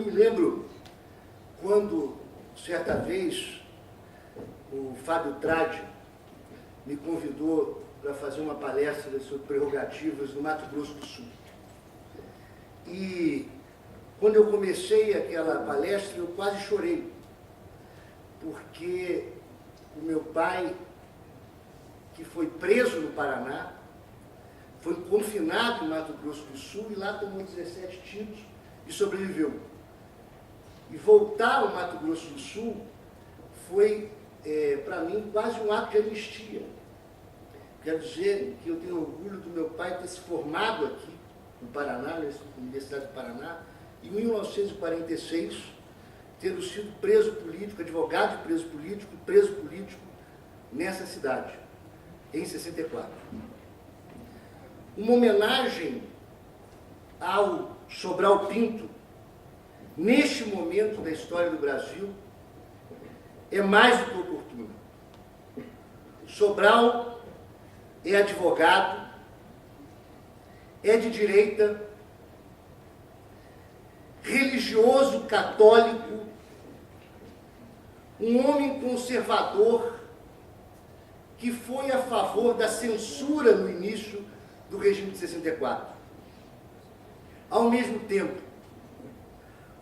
Eu me lembro quando, certa vez, o Fábio Tradi me convidou para fazer uma palestra sobre prerrogativas no Mato Grosso do Sul. E quando eu comecei aquela palestra, eu quase chorei, porque o meu pai, que foi preso no Paraná, foi confinado em Mato Grosso do Sul e lá tomou 17 tiros e sobreviveu. E voltar ao Mato Grosso do Sul foi, para mim, quase um ato de anistia. Quero dizer que eu tenho orgulho do meu pai ter se formado aqui no Paraná, na Universidade do Paraná, em 1946, tendo sido preso político, advogado de preso político nessa cidade, em 64. Uma homenagem ao Sobral Pinto, neste momento da história do Brasil, é mais do que oportuna. Sobral é advogado, é de direita, religioso católico, um homem conservador que foi a favor da censura no início do regime de 64. Ao mesmo tempo,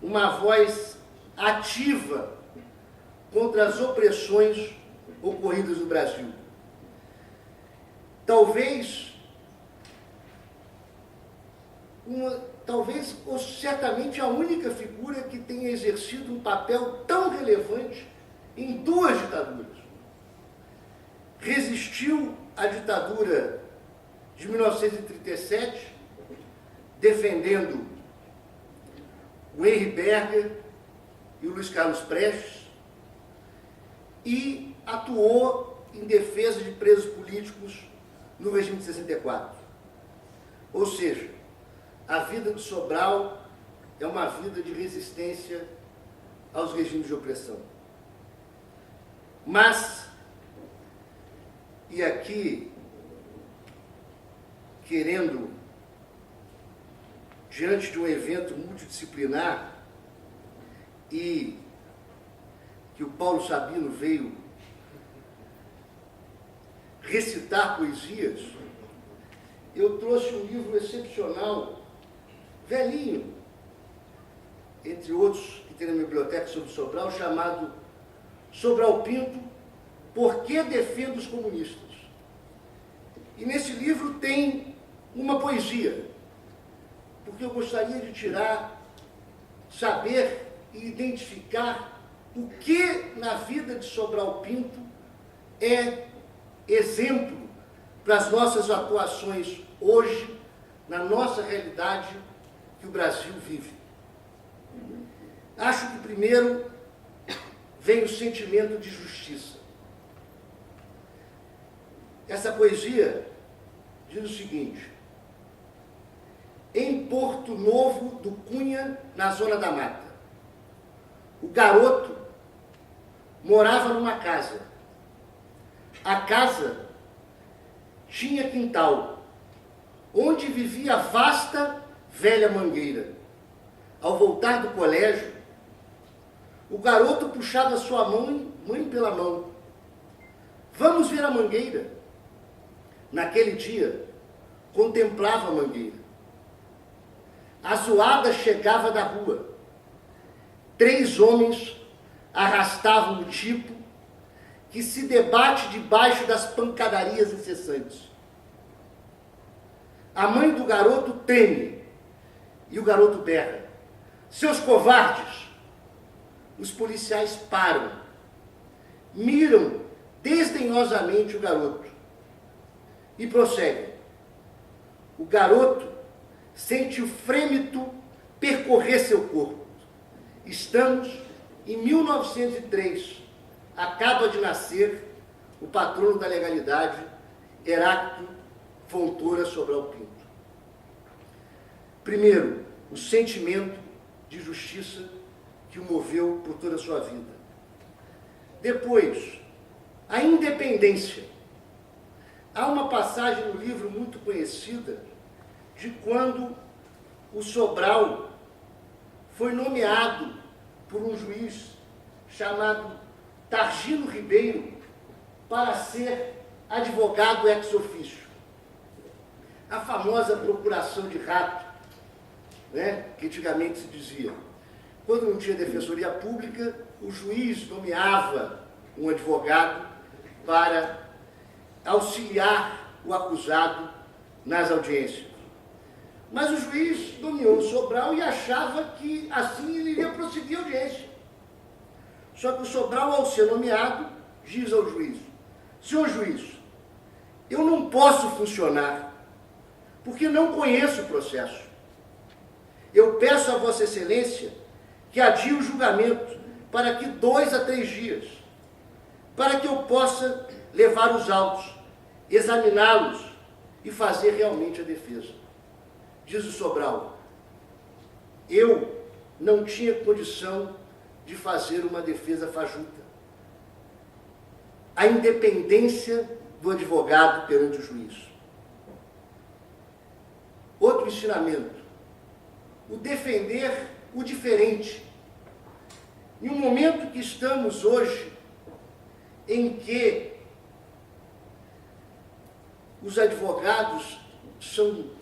uma voz ativa contra as opressões ocorridas no Brasil. Talvez ou certamente a única figura que tenha exercido um papel tão relevante em duas ditaduras. Resistiu à ditadura de 1937, defendendo o Henri Berger e o Luiz Carlos Prestes, e atuou em defesa de presos políticos no regime de 64. Ou seja, a vida de Sobral é uma vida de resistência aos regimes de opressão. Mas, e aqui, querendo, diante de um evento multidisciplinar, e que o Paulo Sabino veio recitar poesias, eu trouxe um livro excepcional, velhinho, entre outros que tem na minha biblioteca sobre Sobral, chamado Sobral Pinto, Por que Defendo os Comunistas? E nesse livro tem uma poesia, porque eu gostaria de saber e identificar o que na vida de Sobral Pinto é exemplo para as nossas atuações hoje, na nossa realidade que o Brasil vive. Acho que primeiro vem o sentimento de justiça. Essa poesia diz o seguinte: em Porto Novo do Cunha, na Zona da Mata, o garoto morava numa casa. A casa tinha quintal, onde vivia a vasta velha mangueira. Ao voltar do colégio, o garoto puxava sua mãe pela mão. Vamos ver a mangueira. Naquele dia, contemplava a mangueira. A zoada chegava da rua. 3 homens arrastavam o tipo que se debate debaixo das pancadarias incessantes. A mãe do garoto treme e o garoto berra: seus covardes! Os policiais param, miram desdenhosamente o garoto e prosseguem. O garoto sente o frêmito percorrer seu corpo. Estamos em 1903. Acaba de nascer o patrono da legalidade, Heráclito Fontoura Sobral Pinto. Primeiro, o sentimento de justiça que o moveu por toda a sua vida. Depois, a independência. Há uma passagem no livro muito conhecida de quando o Sobral foi nomeado por um juiz chamado Targino Ribeiro para ser advogado ex officio. A famosa procuração de rato, né, que antigamente se dizia. Quando não tinha defensoria pública, o juiz nomeava um advogado para auxiliar o acusado nas audiências. Mas o juiz nomeou o Sobral e achava que assim ele iria prosseguir a audiência. Só que o Sobral, ao ser nomeado, diz ao juiz: senhor juiz, eu não posso funcionar, porque não conheço o processo. Eu peço a Vossa Excelência que adie o julgamento para que 2 a 3 dias, para que eu possa levar os autos, examiná-los e fazer realmente a defesa. Diz o Sobral: eu não tinha condição de fazer uma defesa fajuta. A independência do advogado perante o juiz. Outro ensinamento: o defender o diferente. Em um momento que estamos hoje, em que os advogados são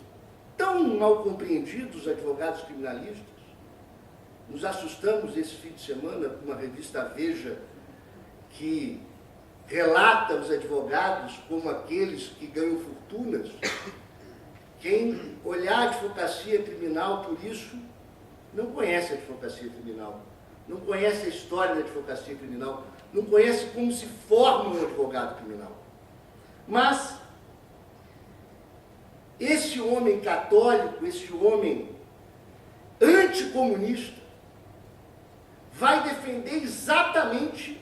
tão mal compreendidos, os advogados criminalistas, nos assustamos esse fim de semana com uma revista Veja que relata os advogados como aqueles que ganham fortunas. Quem olhar a advocacia criminal por isso, não conhece a advocacia criminal, não conhece a história da advocacia criminal, não conhece como se forma um advogado criminal. Mas esse homem católico, esse homem anticomunista, vai defender exatamente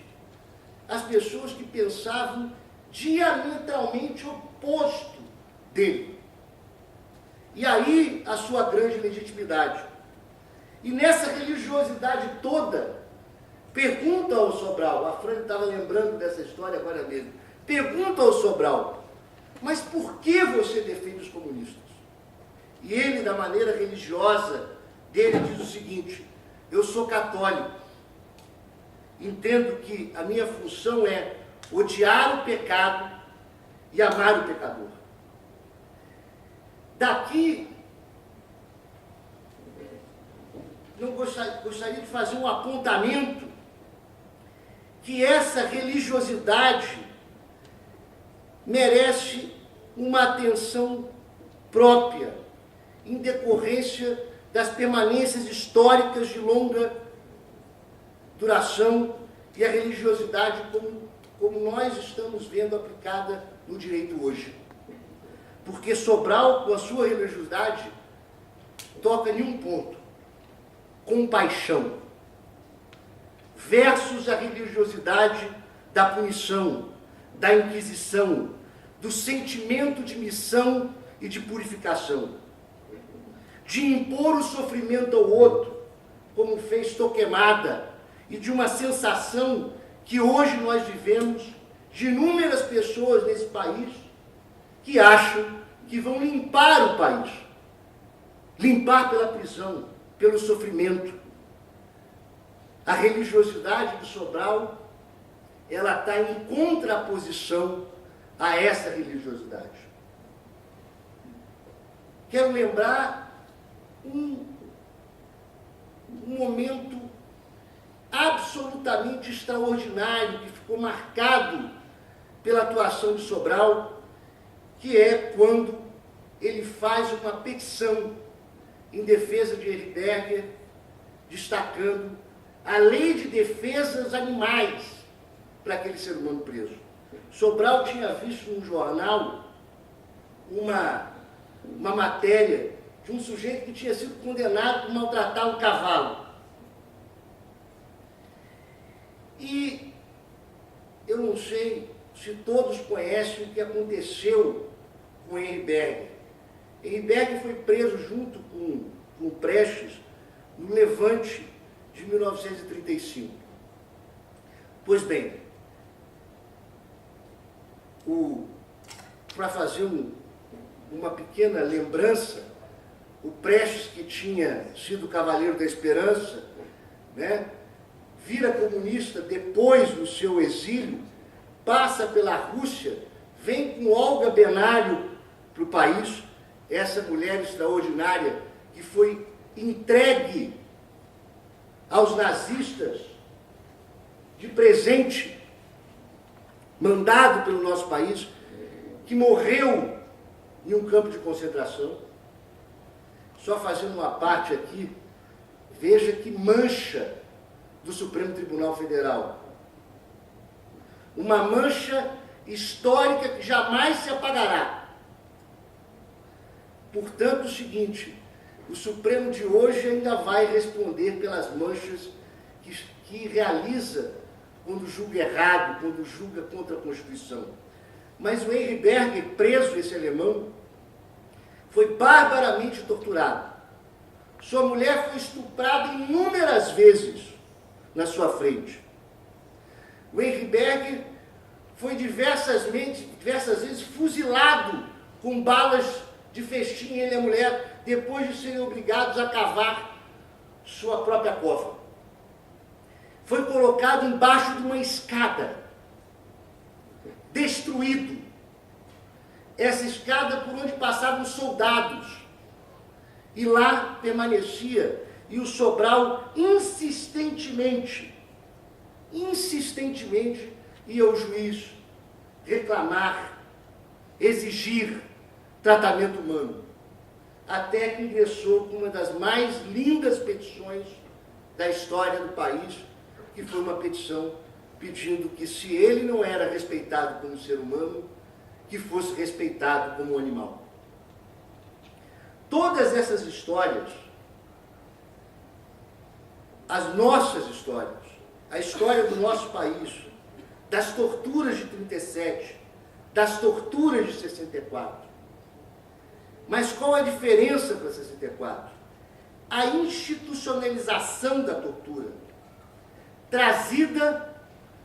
as pessoas que pensavam diametralmente oposto dele. E aí a sua grande legitimidade. E nessa religiosidade toda, pergunta ao Sobral, a Fran estava lembrando dessa história agora mesmo, pergunta ao Sobral: mas por que você defende os comunistas? E ele, da maneira religiosa dele, diz o seguinte: eu sou católico, entendo que a minha função é odiar o pecado e amar o pecador. Daqui, não gostaria de fazer um apontamento que essa religiosidade merece uma atenção própria, em decorrência das permanências históricas de longa duração e a religiosidade como nós estamos vendo aplicada no direito hoje. Porque Sobral, com a sua religiosidade, toca em um ponto: compaixão, versus a religiosidade da punição, da inquisição, do sentimento de missão e de purificação, de impor o sofrimento ao outro, como fez Torquemada, e de uma sensação que hoje nós vivemos de inúmeras pessoas nesse país que acham que vão limpar o país, limpar pela prisão, pelo sofrimento. A religiosidade do Sobral, ela está em contraposição a essa religiosidade. Quero lembrar um momento absolutamente extraordinário que ficou marcado pela atuação de Sobral, que é quando ele faz uma petição em defesa de Ehrenberger, destacando a lei de defesas animais para aquele ser humano preso. Sobral tinha visto num jornal uma matéria de um sujeito que tinha sido condenado por maltratar um cavalo. E eu não sei se todos conhecem o que aconteceu com Ehrenberger. Ehrenberger foi preso junto com Prestes no Levante de 1935. Pois bem, para fazer uma pequena lembrança, o Prestes, que tinha sido Cavaleiro da Esperança, né, vira comunista depois do seu exílio, passa pela Rússia, vem com Olga Benário para o país, essa mulher extraordinária que foi entregue aos nazistas de presente, mandado pelo nosso país, que morreu em um campo de concentração. Só fazendo uma parte aqui, veja que mancha do Supremo Tribunal Federal. Uma mancha histórica que jamais se apagará. Portanto, o seguinte, o Supremo de hoje ainda vai responder pelas manchas que realiza quando julga errado, quando julga contra a Constituição. Mas o Henry Berger, preso, esse alemão, foi barbaramente torturado. Sua mulher foi estuprada inúmeras vezes na sua frente. O Henry Berger foi diversas vezes fuzilado com balas de festim, ele e a mulher, depois de serem obrigados a cavar sua própria cova. Foi colocado embaixo de uma escada, destruído. Essa escada por onde passavam os soldados. E lá permanecia, e o Sobral insistentemente ia ao juiz reclamar, exigir tratamento humano. Até que ingressou com uma das mais lindas petições da história do país, que foi uma petição pedindo que, se ele não era respeitado como ser humano, que fosse respeitado como animal. Todas essas histórias, as nossas histórias, a história do nosso país, das torturas de 37, das torturas de 64. Mas qual a diferença para 64? A institucionalização da tortura, trazida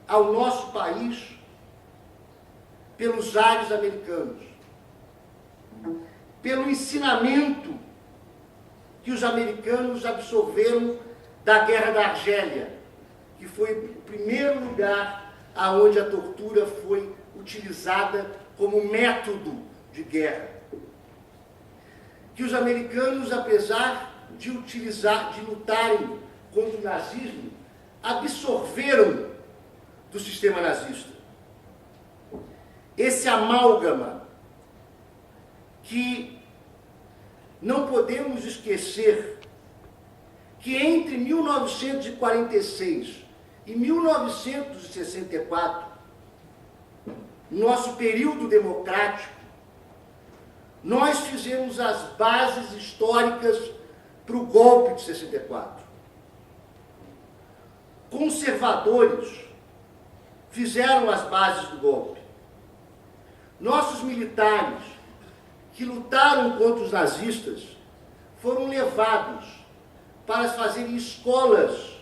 ao nosso país pelos ares americanos, pelo ensinamento que os americanos absorveram da Guerra da Argélia, que foi o primeiro lugar aonde a tortura foi utilizada como método de guerra. Que os americanos, apesar de lutarem contra o nazismo, absorveram do sistema nazista. Esse amálgama que não podemos esquecer que entre 1946 e 1964, nosso período democrático, nós fizemos as bases históricas para o golpe de 64. Conservadores fizeram as bases do golpe. Nossos militares, que lutaram contra os nazistas, foram levados para fazerem escolas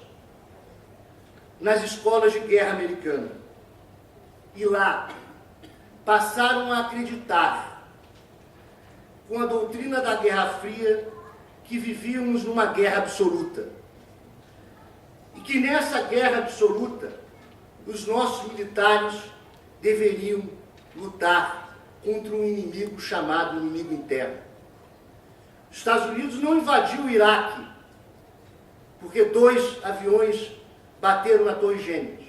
nas escolas de guerra americana. E lá passaram a acreditar, com a doutrina da Guerra Fria, que vivíamos numa guerra absoluta. E que nessa guerra absoluta, os nossos militares deveriam lutar contra um inimigo chamado inimigo interno. Os Estados Unidos não invadiu o Iraque, porque 2 aviões bateram na Torre Gêmeas.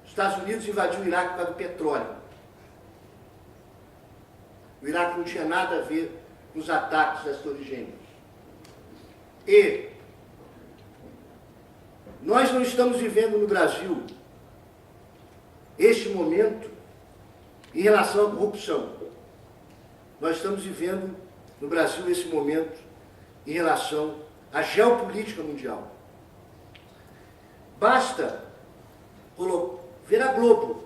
Os Estados Unidos invadiu o Iraque por causa do petróleo. O Iraque não tinha nada a ver com os ataques das Torres Gêmeas. E nós não estamos vivendo no Brasil este momento em relação à corrupção. Nós estamos vivendo no Brasil esse momento em relação à geopolítica mundial. Basta ver a Globo.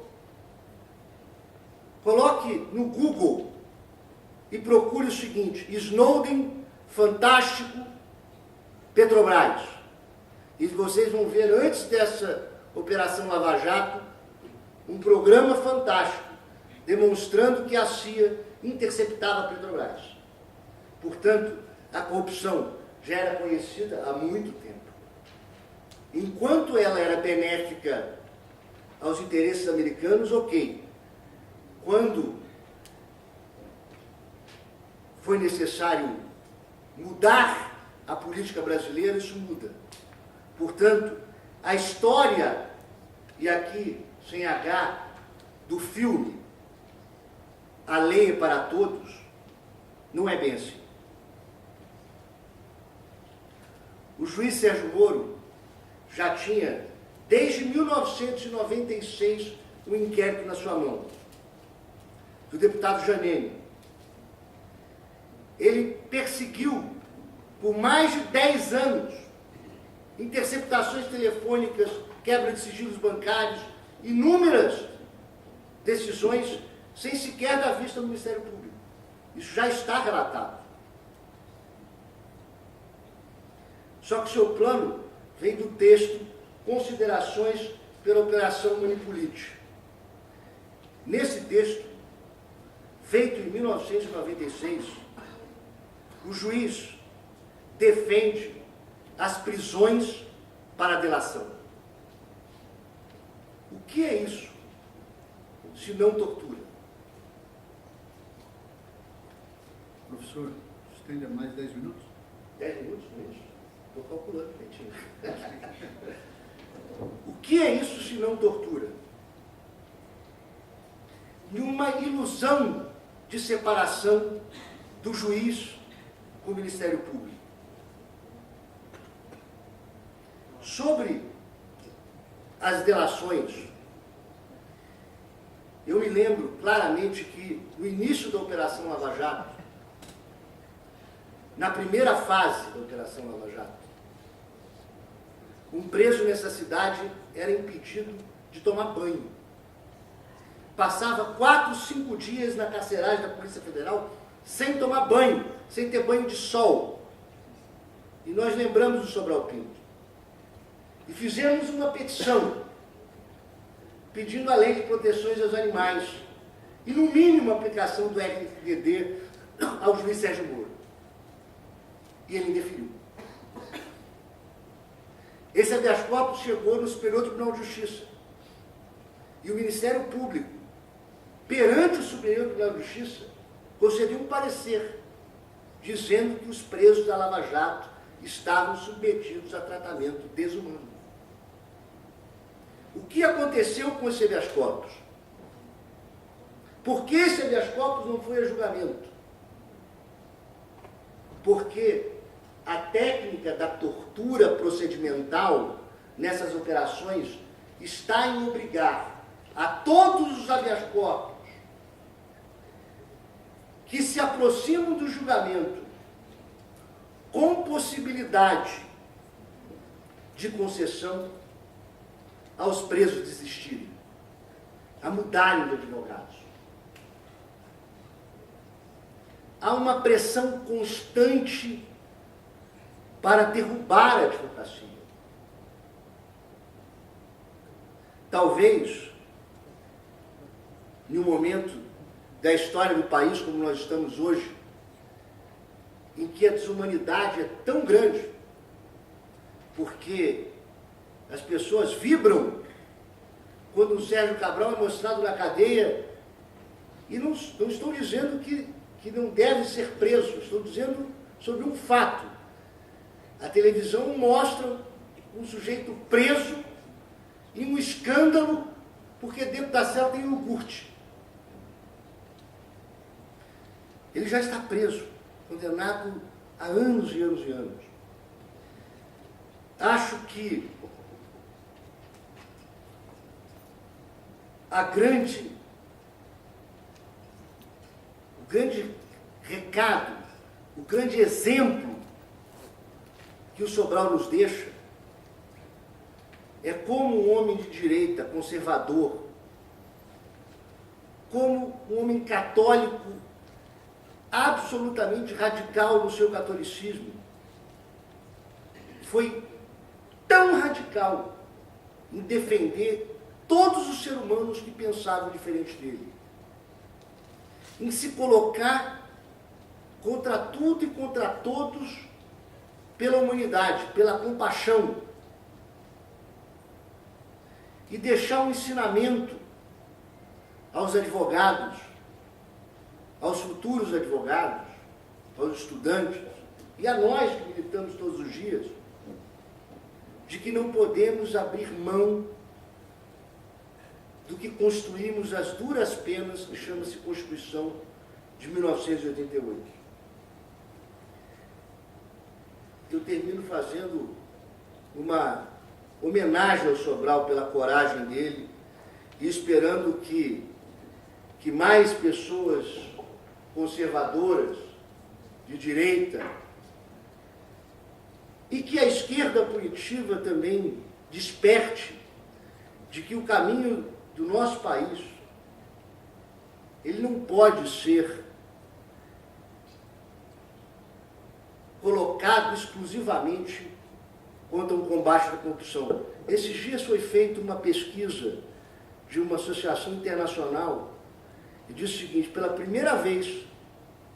Coloque no Google e procure o seguinte: Snowden, fantástico, Petrobras. E vocês vão ver, antes dessa Operação Lava Jato, um programa fantástico, demonstrando que a CIA interceptava a Petrobras. Portanto, a corrupção já era conhecida há muito tempo. Enquanto ela era benéfica aos interesses americanos, ok. Quando foi necessário mudar a política brasileira, isso muda. Portanto, a história, e aqui sem H, do filme A Lei é para Todos, não é bem assim. O juiz Sérgio Moro já tinha, desde 1996, um inquérito na sua mão, do deputado Janene. Ele perseguiu, por mais de 10 anos, interceptações telefônicas, quebra de sigilos bancários, inúmeras decisões, sem sequer dar vista no Ministério Público. Isso já está relatado. Só que seu plano vem do texto Considerações pela Operação Manipulite. Nesse texto, feito em 1996, o juiz defende as prisões para delação. O que é isso, se não tortura? Professor, estende a mais 10 minutos? 10 minutos mesmo? Estou calculando, Betinho. O que é isso, se não tortura? E uma ilusão de separação do juiz com o Ministério Público. Sobre as delações, eu me lembro claramente que no início da Operação Lava Jato, na primeira fase da Operação Lava Jato, um preso nessa cidade era impedido de tomar banho. Passava 4, 5 dias na carceragem da Polícia Federal sem tomar banho, sem ter banho de sol. E nós lembramos do Sobral Pinto. E fizemos uma petição pedindo a lei de proteções aos animais e, no mínimo, a aplicação do RFDD ao juiz Sérgio Moro. E ele indeferiu. Esse habeas corpus chegou no Superior Tribunal de Justiça. E o Ministério Público, perante o Superior Tribunal de Justiça, concedeu um parecer, dizendo que os presos da Lava Jato estavam submetidos a tratamento desumano. O que aconteceu com esse habeas corpus? Por que esse habeas corpus não foi a julgamento? Porque a técnica da tortura procedimental nessas operações está em obrigar a todos os habeas corpus que se aproximam do julgamento com possibilidade de concessão aos presos desistirem, a mudarem de advogados. Há uma pressão constante para derrubar a advocacia. Talvez, em um momento da história do país como nós estamos hoje, em que a desumanidade é tão grande, porque as pessoas vibram quando o Sérgio Cabral é mostrado na cadeia, e não estou dizendo que não deve ser preso, estou dizendo sobre um fato. A televisão mostra um sujeito preso em um escândalo porque dentro da cela tem iogurte. Ele já está preso, condenado há anos e anos e anos. Acho que o grande recado, o grande exemplo que o Sobral nos deixa é como um homem de direita, conservador, como um homem católico, absolutamente radical no seu catolicismo, foi tão radical em defender todos os seres humanos que pensavam diferente dele, em se colocar contra tudo e contra todos, pela humanidade, pela compaixão. E deixar um ensinamento aos advogados, aos futuros advogados, aos estudantes, e a nós que militamos todos os dias, de que não podemos abrir mão do que construímos as duras penas que chama-se Constituição de 1988. Eu termino fazendo uma homenagem ao Sobral pela coragem dele e esperando que mais pessoas conservadoras, de direita, e que a esquerda punitiva também desperte de que o caminho do nosso país, ele não pode ser colocado exclusivamente contra o combate à corrupção. Esses dias foi feita uma pesquisa de uma associação internacional e disse o seguinte: pela primeira vez,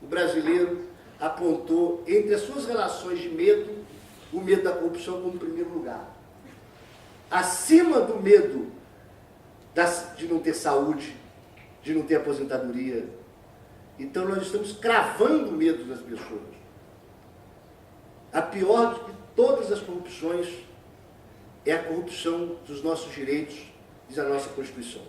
o brasileiro apontou entre as suas relações de medo, o medo da corrupção como primeiro lugar. Acima do medo de não ter saúde, de não ter aposentadoria. Então nós estamos cravando o medo das pessoas. A pior de todas as corrupções é a corrupção dos nossos direitos e da nossa Constituição.